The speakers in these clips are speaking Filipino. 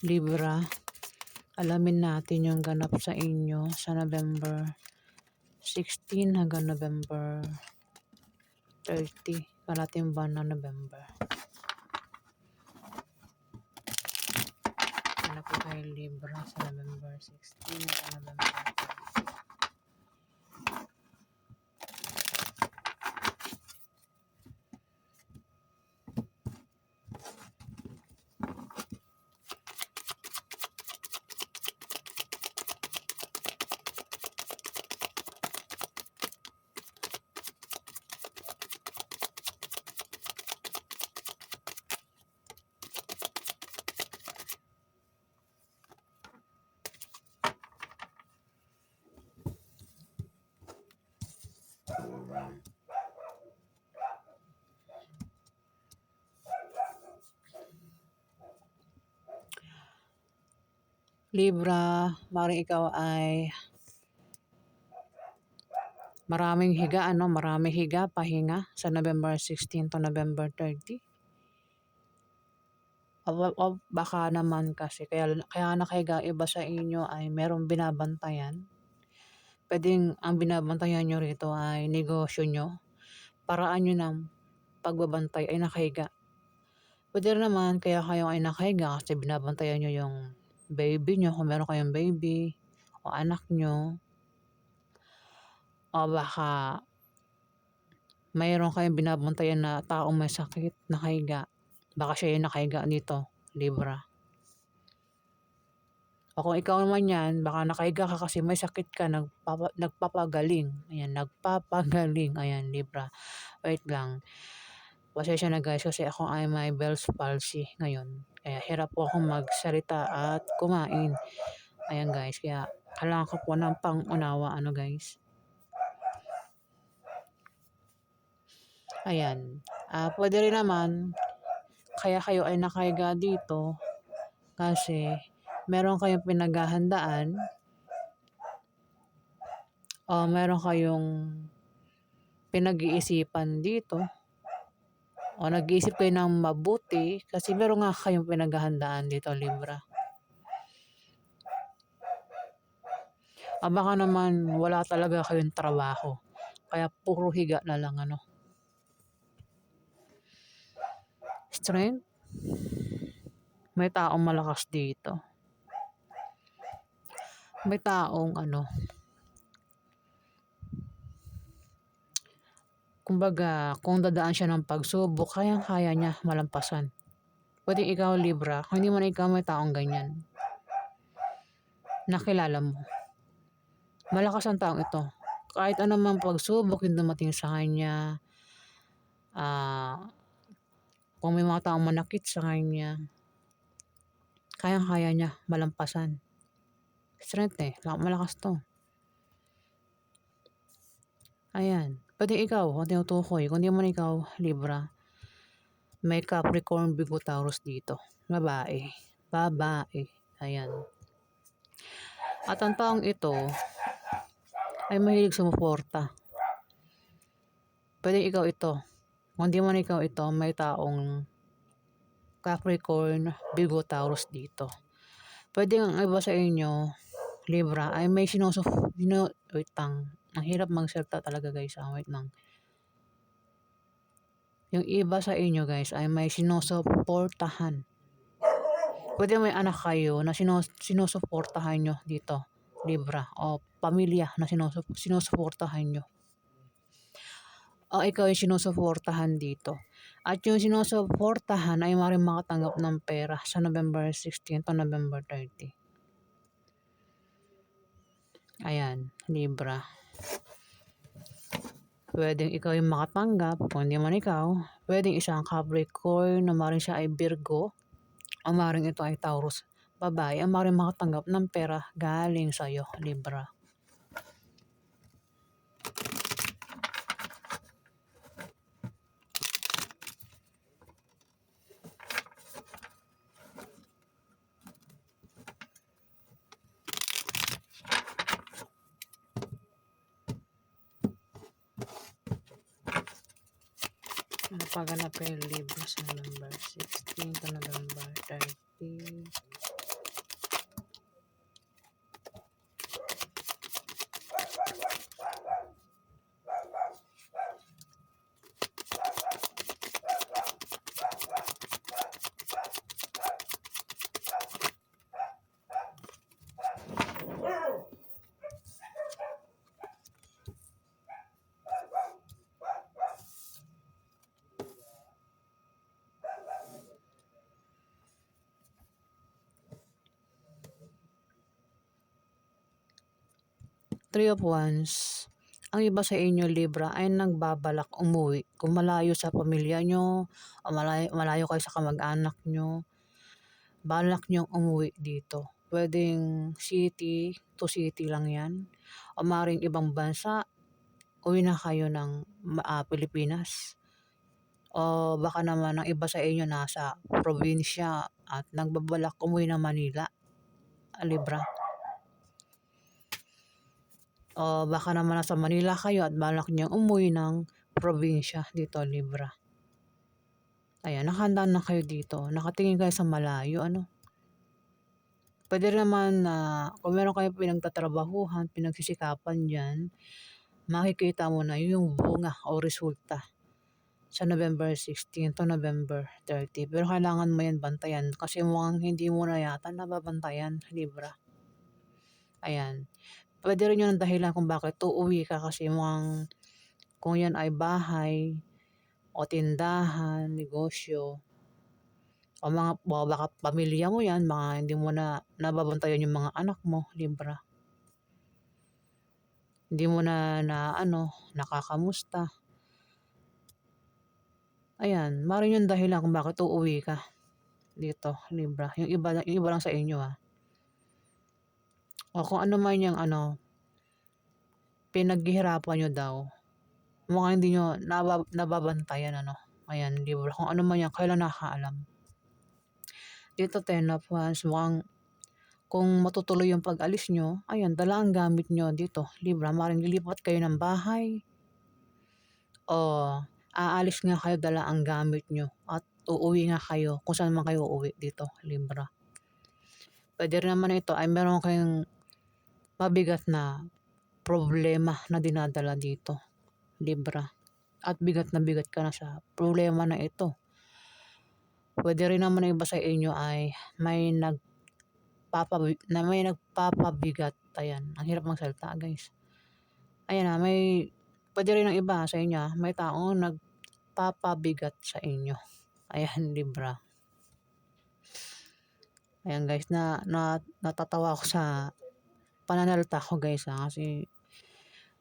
Libra, alamin natin yung ganap sa inyo sa November 16 hanggang November 30, kalating buwan na November. Ano po kayo Libra sa November 16 hanggang November 30? Libra, maring ikaw ay maraming higa, maraming higa, pahinga sa November 16 to November 30. O baka naman kasi kaya nakahiga iba sa inyo ay merong binabantayan. Pwedeng ang binabantayan nyo rito ay negosyo nyo. Paraan nyo ng pagbabantay ay nakahiga. Pwede rin naman kaya kayo ay nakahiga kasi binabantayan nyo yung baby nyo, kung meron kayong baby o anak nyo. O baka mayroon kayong binabantayan na taong may sakit, nakahiga. Baka siya yung nakahiga dito, Libra. O kung ikaw naman yan, baka nakahiga ka kasi may sakit ka, nagpapagaling. Ayan, nagpapagaling. Ayan, Libra. Wait lang. Pasensya na guys kasi ako ay may Bell's palsy ngayon. Kaya hirap po akong magsalita at kumain. Ayan guys, kaya kailangan ko po ng pang-unawa guys. Ayan. Pwede rin naman, kaya kayo ay nakahiga dito kasi meron kayong pinaghahandaan o meron kayong pinag-iisipan dito o nag-iisip kayo ng mabuti kasi meron nga kayong pinaghahandaan dito, Libra. Baka naman wala talaga kayong trabaho kaya puro higa na lang Strength. May taong malakas dito. May taong kumbaga, kung dadaan siya ng pagsubok, kayang-kaya niya malampasan. Pwede ikaw, Libra, kung hindi man ikaw may taong ganyan. Nakilala mo. Malakas ang taong ito. Kahit anumang pagsubok yung dumating sa kanya, kung may mga taong manakit sa kanya, kayang-kaya niya malampasan. Strength malakas to. Ayan. Pwede ikaw, kung tinutukoy. Kung di man ikaw, Libra, may Capricorn, Virgo, Taurus dito. Babae. Ayan. At ang taong ito ay mahilig sumuporta. Pwede ikaw ito. Kung di man ikaw ito, may taong Capricorn, Virgo, Taurus dito. Pwede ang iba sa inyo, Libra, ay may wait lang. Ang hirap magsalita talaga guys. Wait lang. Yung iba sa inyo guys ay may sinusuportahan. Pwede may anak kayo na sinusuportahan nyo dito, Libra. O pamilya na sinusuportahan nyo. O ikaw yung sinusuportahan dito. At yung sinusuportahan ay maaaring makatanggap ng pera sa November 16 to November 30. Ayan, Libra. Pwedeng ikaw yung makatanggap, kung hindi man ikaw, pwedeng isang Capricorn na maaaring siya ay Virgo, o maaaring ito ay Taurus, babae, ang maaaring makatanggap ng pera galing sa'yo, Libra. Napaganap kayo Libra sa November 16 to November 30. Three of Wands. Ang iba sa inyo, Libra, ay nagbabalak umuwi. Kung malayo sa pamilya nyo, o malayo kayo sa kamag-anak nyo, balak nyong umuwi dito. Pwedeng city to city lang yan. O maring ibang bansa, uwi na kayo ng Pilipinas. O baka naman ang iba sa inyo nasa probinsya at nagbabalak umuwi ng Manila, Libra. O baka naman nasa Manila kayo at balak niyong umuwi ng probinsya dito, Libra. Ayan, nakahanda na kayo dito. Nakatingin kayo sa malayo, ano. Pwede rin naman na kung meron kayong pinagtatrabahuhan, pinagsisikapan dyan, makikita mo na yung bunga o resulta sa November 16 to November 30. Pero kailangan mo yan bantayan kasi mukhang hindi mo na yata nababantayan, Libra. Ayan. Pwede rin yun ang dahilan kung bakit uuwi ka kasi mukhang kung yan ay bahay o tindahan, negosyo, o baka pamilya mo yan, mga hindi mo na nababantayan yung mga anak mo, Libra. Hindi mo na nakakamusta. Ayan, maaaring yung dahilan kung bakit uuwi ka dito, Libra. Yung iba lang sa inyo O kung ano man yung pinaghihirapan nyo daw, mukhang hindi nyo nababantayan, Ayan, Libra. Kung ano man yan, kayo lang nakakaalam. Dito, Ten of Wands, mukhang kung matutuloy yung pag-alis nyo, ayan, dala ang gamit nyo dito, Libra. Maaaring lilipat kayo ng bahay o aalis nga kayo, dala ang gamit nyo at uuwi nga kayo kung saan man kayo uuwi dito, Libra. Pwede rin naman ito ay meron kayong mabigat na problema na dinadala dito, Libra. At bigat na bigat ka na sa problema na ito. Pwede rin naman iba sa inyo ay may nagpapabigat. Ayan, ang hirap magsalita, guys. Ayan pwede rin ang iba sa inyo, may taong nagpapabigat sa inyo. Ayan, Libra. Ayan, guys, natatawa ako sa pananalita ko, guys, kasi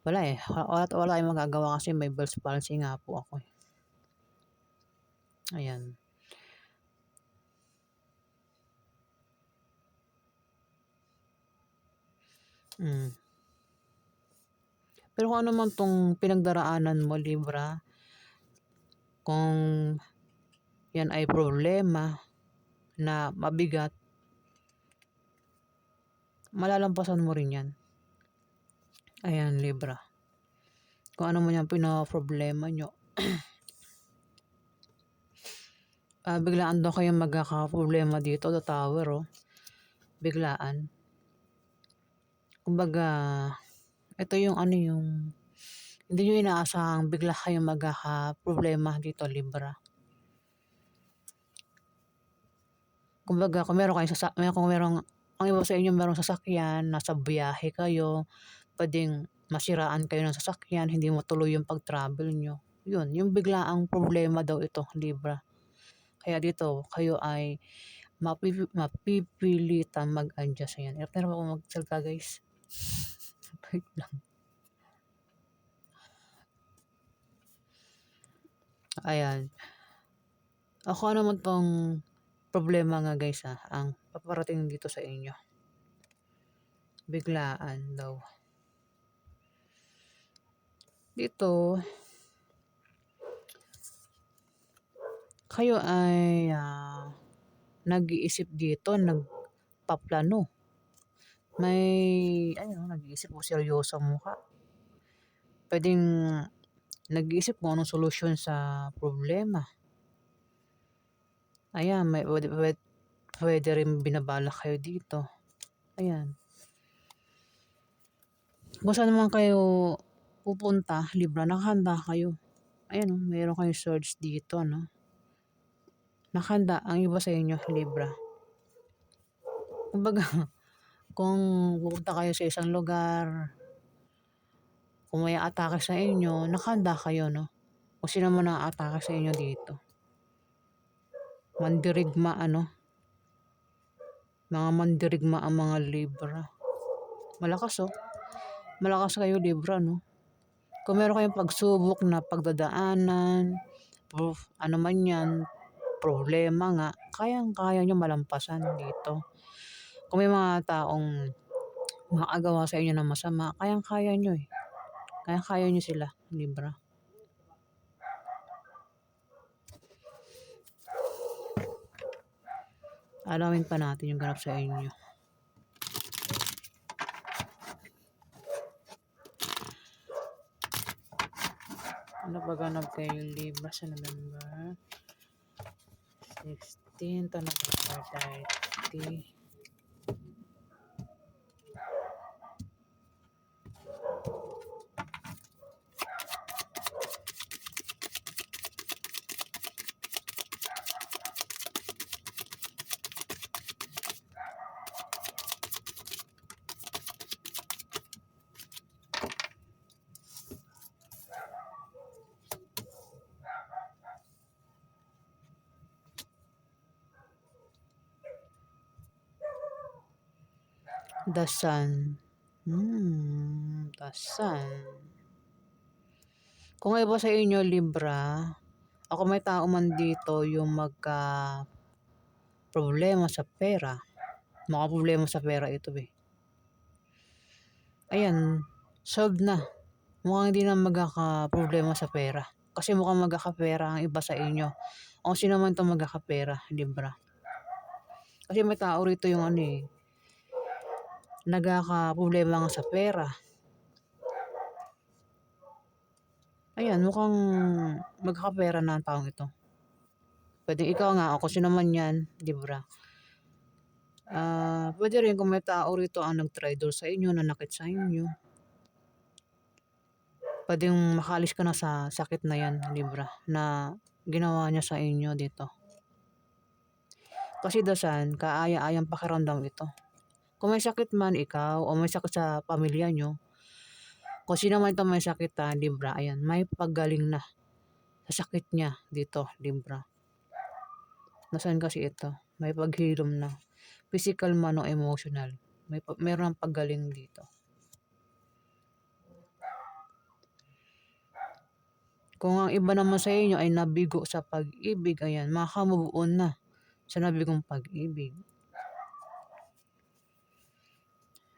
wala wala tayong magagawa kasi may Bell's palsy nga po ako. Ayan. Pero kung ano man tong pinagdaraanan mo, Libra, kung yan ay problema na mabigat, malalampasan mo rin yan. Ayan, Libra. Kung ano man yung pinaproblema nyo. Biglaan daw kayong magkakaproblema dito, the tower, biglaan. Kumbaga, ito yung hindi nyo inaasahang bigla kayong magkakaproblema dito, Libra. Kumbaga, kung meron ang iba sa inyo merong sasakyan, nasa biyahe kayo, pwedeng masiraan kayo ng sasakyan, hindi matuloy yung pag-travel nyo. Yun, yung biglaang problema daw ito, Libra. Kaya dito, kayo ay mapipilitan mag-adjust. Ayan. Hirap na ako magsalita, guys. Wait lang. Ayan. Ako naman tong problema nga, guys, ang paparating dito sa inyo. Biglaan daw. Dito, kayo ay nag-iisip dito, nagpaplano. Nag-iisip mo, seryoso mo ka. Pwedeng nag-iisip mo anong solusyon sa problema. Ayan, pwede rin binabalak kayo dito. Ayan. Kung saan naman kayo pupunta, Libra, nakahanda kayo. Ayan, mayroon kayong swords dito, Nakahanda ang iba sa inyo, Libra. Kumbaga, kung pupunta kayo sa isang lugar, kung may atake sa inyo, nakahanda kayo, Kung sino man ang atake sa inyo dito. Mandirigma, Mga mandirigma ang mga Libra. Malakas, Malakas kayo Libra 'no? Kung meron kayong pagsubok na pagdadaanan, ano man 'yan, problema nga, kayang-kaya niyong malampasan dito. Kung may mga taong makagawa sa inyo ng masama, kayang-kaya niyo, eh. Kayang-kaya niyo sila, Libra. Alamin pa natin yung ganap sa inyo. Ano ba ganap kay Libra sa November 16 to November 30? The Sun. The Sun. Kung iba sa inyo, Libra, ako may tao man dito yung problema sa pera. Mga problema sa pera ito, eh. Ayan, solved na. Mukhang hindi na magkaka-problema sa pera. Kasi mukhang magkakapera ang iba sa inyo. O sino man itong magkakapera, Libra. Kasi may tao rito yung nagkaka-problema nga sa pera. Ayan, mukhang magkakapera na ang taong ito. Pwede ikaw nga, o kung sino man yan, Libra. Pwede rin kung may tao rito ang nag-traitor sa inyo, nanakit sa inyo. Pwedeng makaalis ka na sa sakit na yan, Libra, na ginawa niya sa inyo dito. Kasi dasan, kaaya-ayang pakiramdam ito. Kung may sakit man ikaw o may sakit sa pamilya nyo, kung sino man ito may sakit Libra, ayan, may paggaling na sa sakit niya dito, Libra. Nasaan kasi ito? May paghilom na. Physical man o emotional. Meron ng paggaling dito. Kung ang iba naman sa inyo ay nabigo sa pag-ibig, ayan, maka-move on na sa nabigong pag-ibig.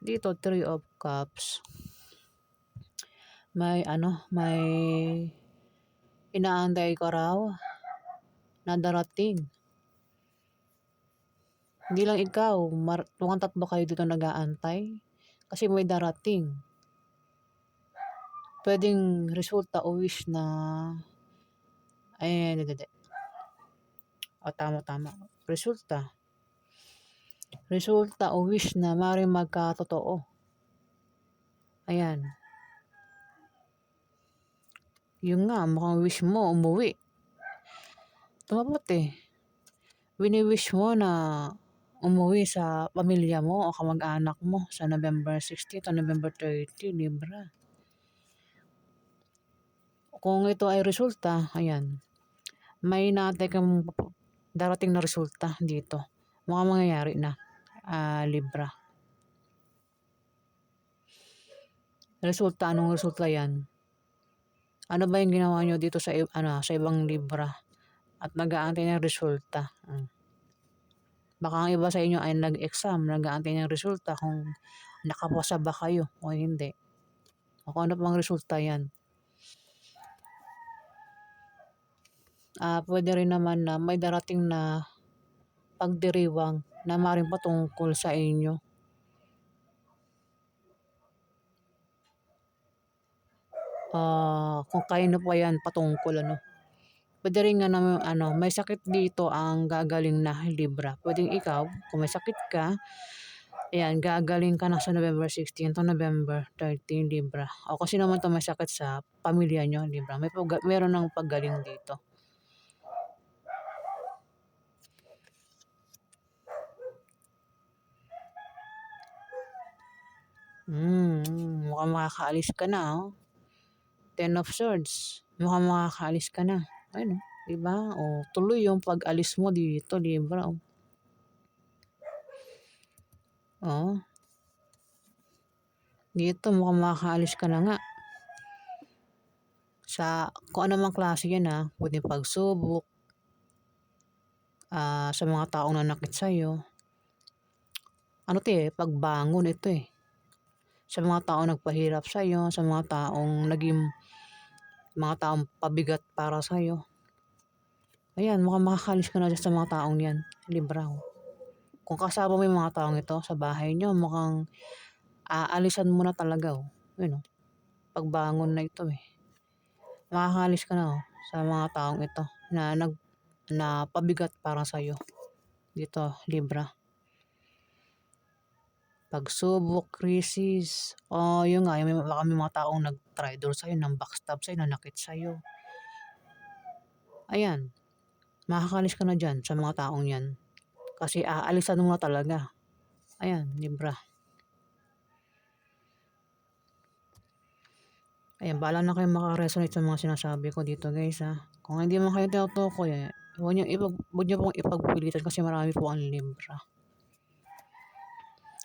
Dito, 3 of Cups. May inaantay ka raw na darating. Hindi lang ikaw, mukhang tatlo kayo dito nag-aantay. Kasi may darating. Pwedeng resulta o wish na tama. Resulta o wish na maaaring magkatotoo. Ayan. Yung nga, mukhang wish mo umuwi. Tumabot eh. Wini-wish mo na umuwi sa pamilya mo o kamag-anak mo sa November 16 to November 30, Libra. Kung ito ay resulta, ayan, may natin kang darating na resulta dito. Mukhang mangyayari na, Libra. Resulta, anong resulta yan? Ano ba yung ginawa nyo dito sa ibang Libra? At nag-aantay ng resulta. Baka ang iba sa inyo ay nag-exam, nag-aantay ng resulta kung nakapasa ba kayo o hindi. O kung ano pang resulta yan. Pwede rin naman na may darating na pagdiriwang na maaaring patungkol sa inyo. Kung kayo pa yan patungkol Pwede rin nga na may sakit dito ang gagaling na Libra. Pwedeng ikaw, kung may sakit ka, ayan, gagaling ka na sa November 16 to November 13, Libra. O kasi naman ito may sakit sa pamilya nyo, Libra. Meron ng paggaling dito. Mukhang makakaalis ka na, 10 of Swords. Mukhang makakaalis ka na. Ayun, diba? Tuloy yung pag-alis mo dito, Libra. Dito mukhang makakaalis ka na nga. Sa kung anumang klase yan, puwedeng pagsubok, sa mga taong nanakit sa'yo. Ano 'to, pagbangon ito, sa mga taong nagpahirap sa'yo, sa mga taong naging mga taong pabigat para sa'yo. Ayan, mukhang makakaalis ka na diyan sa mga taong 'yan, Libra, oh. Kung kasama mo yung mga taong ito sa bahay niyo, mukhang aalisan mo na talaga, oh. Ayun, oh, pagbangon na ito, Makakaalis ka na, sa mga taong ito na pabigat para sa'yo. Dito, Libra. Pagsubok, krisis, yun nga, baka may mga taong nag-traitor sa'yo, nang-backstab sa'yo, nanakit sa'yo. Ayan, makakaalis ka na diyan sa mga taong 'yan. Kasi aalisan mo na talaga. Ayan, Libra. Ayan, bahala na kayong maka-resonate sa mga sinasabi ko dito, guys, Kung hindi mo kayo tinutukoy, huwag niyo pong ipagpilitan kasi marami po ang Libra.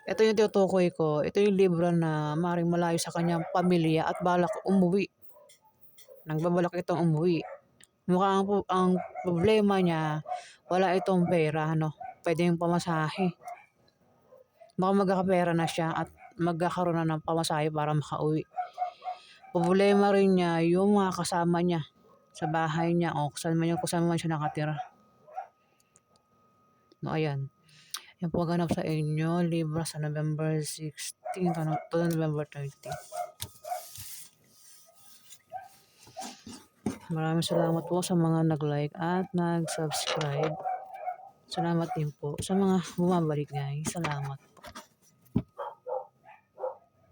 Ito yung tinutukoy ko, ito yung Libra na maaaring malayo sa kanyang pamilya at balak umuwi. Nagbabalak itong umuwi. Mukhang ang problema niya, wala itong pera, puwedeng pamasahe. Baka magkakapera na siya at magkakaroon na ng pamasahe para makauwi. Problema rin niya yung mga kasama niya sa bahay niya o kung saan man siya nakatira. Ayan. Yan po ganap sa inyo, Libra, sa November 16 to November 30. Maraming salamat po sa mga nag-like at nag-subscribe. Salamat din po sa mga bumabalik, guys. Salamat.